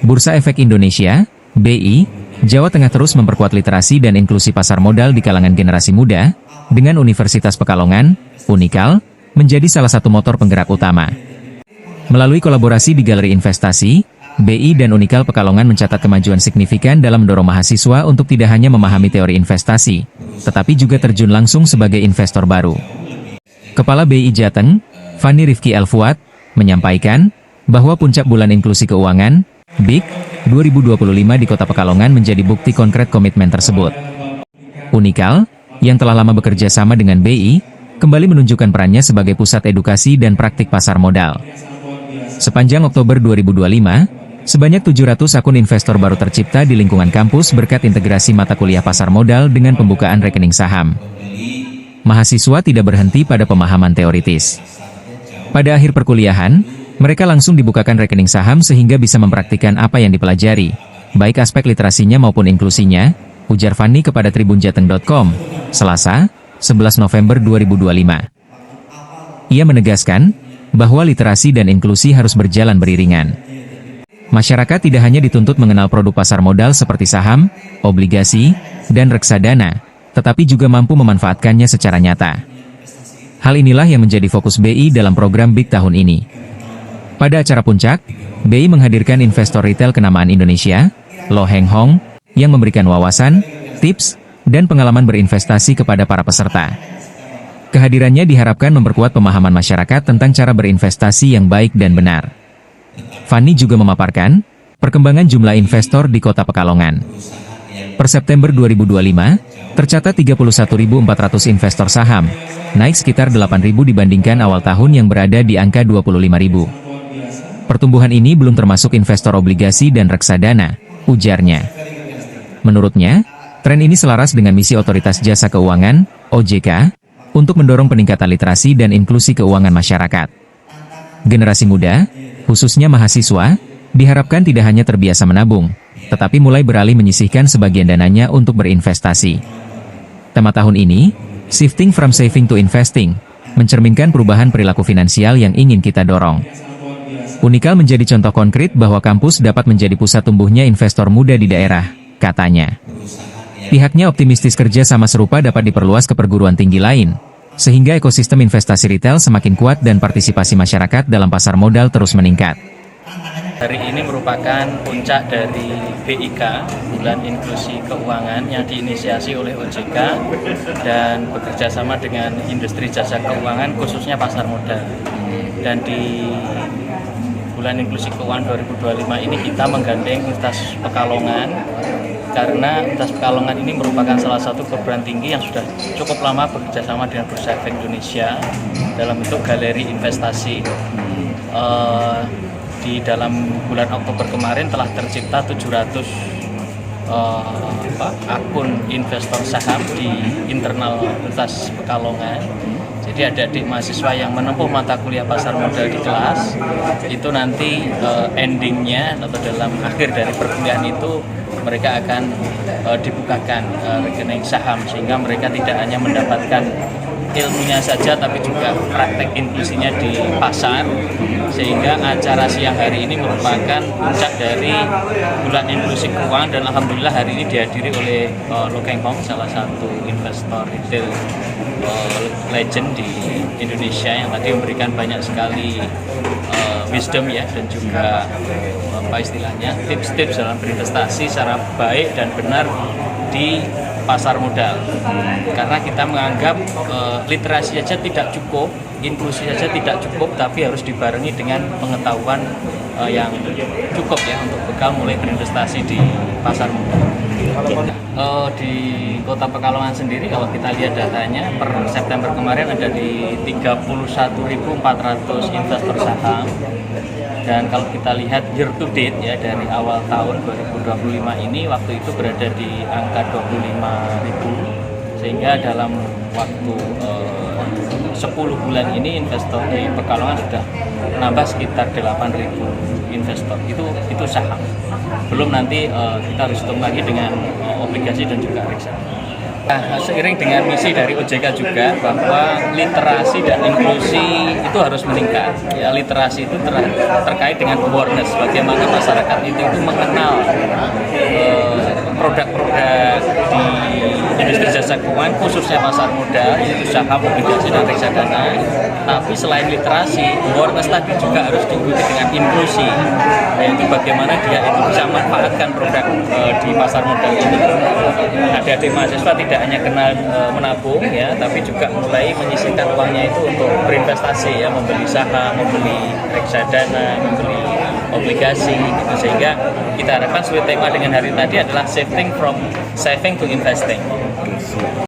Bursa Efek Indonesia, BI, Jawa Tengah terus memperkuat literasi dan inklusi pasar modal di kalangan generasi muda, dengan Universitas Pekalongan, Unikal, menjadi salah satu motor penggerak utama. Melalui kolaborasi di Galeri Investasi, BI dan Unikal Pekalongan mencatat kemajuan signifikan dalam mendorong mahasiswa untuk tidak hanya memahami teori investasi, tetapi juga terjun langsung sebagai investor baru. Kepala BI Jateng, Fanny Rifki Elfuat, menyampaikan bahwa puncak bulan inklusi keuangan, BIK, 2025 di Kota Pekalongan menjadi bukti konkret komitmen tersebut. Unikal, yang telah lama bekerja sama dengan BI, kembali menunjukkan perannya sebagai pusat edukasi dan praktik pasar modal. Sepanjang Oktober 2025, sebanyak 700 akun investor baru tercipta di lingkungan kampus berkat integrasi mata kuliah pasar modal dengan pembukaan rekening saham. Mahasiswa tidak berhenti pada pemahaman teoritis. Pada akhir perkuliahan, mereka langsung dibukakan rekening saham sehingga bisa mempraktikkan apa yang dipelajari, baik aspek literasinya maupun inklusinya, ujar Fanny kepada tribunjateng.com, Selasa, 11 November 2025. Ia menegaskan bahwa literasi dan inklusi harus berjalan beriringan. Masyarakat tidak hanya dituntut mengenal produk pasar modal seperti saham, obligasi, dan reksadana, tetapi juga mampu memanfaatkannya secara nyata. Hal inilah yang menjadi fokus BI dalam program BIK tahun ini. Pada acara puncak, BI menghadirkan investor retail kenamaan Indonesia, Lo Heng Hong, yang memberikan wawasan, tips, dan pengalaman berinvestasi kepada para peserta. Kehadirannya diharapkan memperkuat pemahaman masyarakat tentang cara berinvestasi yang baik dan benar. Fanny juga memaparkan perkembangan jumlah investor di Kota Pekalongan. Per September 2025, tercatat 31.400 investor saham, naik sekitar 8.000 dibandingkan awal tahun yang berada di angka 25.000. Pertumbuhan ini belum termasuk investor obligasi dan reksadana, ujarnya. Menurutnya, tren ini selaras dengan misi Otoritas Jasa Keuangan, OJK, untuk mendorong peningkatan literasi dan inklusi keuangan masyarakat. Generasi muda, khususnya mahasiswa, diharapkan tidak hanya terbiasa menabung, tetapi mulai beralih menyisihkan sebagian dananya untuk berinvestasi. Tema tahun ini, Shifting from Saving to Investing, mencerminkan perubahan perilaku finansial yang ingin kita dorong. Unikal menjadi contoh konkret bahwa kampus dapat menjadi pusat tumbuhnya investor muda di daerah, katanya. Pihaknya optimistis kerja sama serupa dapat diperluas ke perguruan tinggi lain, sehingga ekosistem investasi retail semakin kuat dan partisipasi masyarakat dalam pasar modal terus meningkat. Hari ini merupakan puncak dari BIK, Bulan Inklusi Keuangan, yang diinisiasi oleh OJK dan bekerja sama dengan industri jasa keuangan khususnya pasar modal. Dan di Bulan Inklusi Keuangan 2025 ini kita menggandeng Universitas Pekalongan, karena Universitas Pekalongan ini merupakan salah satu perguruan tinggi yang sudah cukup lama bekerja sama dengan Bursa Efek Indonesia dalam bentuk galeri investasi. Di dalam bulan Oktober kemarin telah tercipta 700 akun investor saham di internal Universitas Pekalongan. Jadi adik-adik mahasiswa yang menempuh mata kuliah pasar modal di kelas, itu nanti endingnya atau dalam akhir dari perkuliahan itu mereka akan dibukakan rekening saham, sehingga mereka tidak hanya mendapatkan ilmunya saja tapi juga praktek inklusinya di pasar, sehingga acara siang hari ini merupakan puncak dari Bulan Inklusi Keuangan. Dan alhamdulillah hari ini dihadiri oleh Lo Heng Hong, salah satu investor retail legend di Indonesia, yang tadi memberikan banyak sekali wisdom ya, dan juga apa istilahnya, tips-tips dalam berinvestasi secara baik dan benar di pasar modal. Karena kita menganggap literasi saja tidak cukup, inklusi saja tidak cukup, tapi harus dibarengi dengan pengetahuan yang cukup ya untuk bekal mulai berinvestasi di pasar modal. Di Kota Pekalongan sendiri kalau kita lihat datanya per September kemarin ada di 31.400 investor saham, dan kalau kita lihat year to date ya dari awal tahun 2025 ini waktu itu berada di angka 25.000, sehingga dalam waktu 10 bulan ini investor di Pekalongan sudah menambah sekitar 8.000 investor. Itu saham. Belum nanti kita harus hitung lagi dengan obligasi dan juga reksadana. Nah, seiring dengan misi dari OJK juga bahwa literasi dan inklusi itu harus meningkat. Ya, literasi itu terkait dengan awareness, bagaimana masyarakat itu mengenal produk-produk di industri jasa keuangan, khususnya pasar modal, yaitu saham, obligasi, dan reksadana. Tapi selain literasi, awareness tadi juga harus diikuti dengan inklusi, yaitu bagaimana dia itu bisa memanfaatkan produk di pasar modal ini. Adik-adik mahasiswa tidak hanya kenal menabung ya, tapi juga mulai menyisihkan uangnya itu untuk berinvestasi ya, membeli saham, membeli reksadana, membeli obligasi gitu. Sehingga kita harapkan sesuai tema dengan hari tadi adalah shifting from saving to investing.